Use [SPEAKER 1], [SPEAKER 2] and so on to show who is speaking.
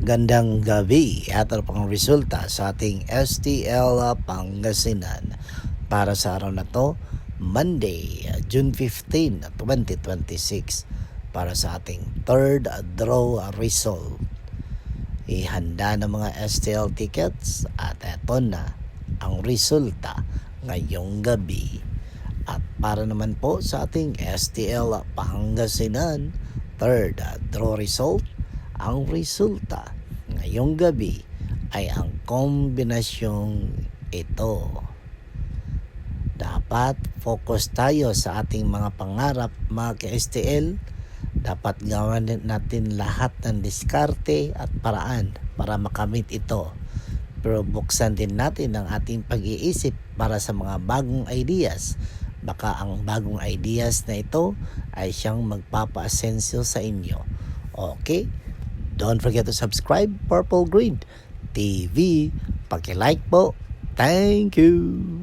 [SPEAKER 1] Gandang gabi at ano pang resulta sa ating STL Pangasinan para sa araw na to, Monday, June 15, 2026 para sa ating third draw result. Ihanda ng mga STL tickets at eto na ang resulta ngayong gabi. At para naman po sa ating STL Pangasinan third draw result, ang resulta ngayong gabi ay ang kombinasyong ito. Dapat focus tayo sa ating mga pangarap, mga ka-STL. Dapat gawan natin lahat ng diskarte at paraan para makamit ito. Pero buksan din natin ang ating pag-iisip para sa mga bagong ideas. Baka ang bagong ideas na ito ay siyang magpapa-asensyo sa inyo. Okay? Don't forget to subscribe Purple Grid TV. Paki-like po. Thank you.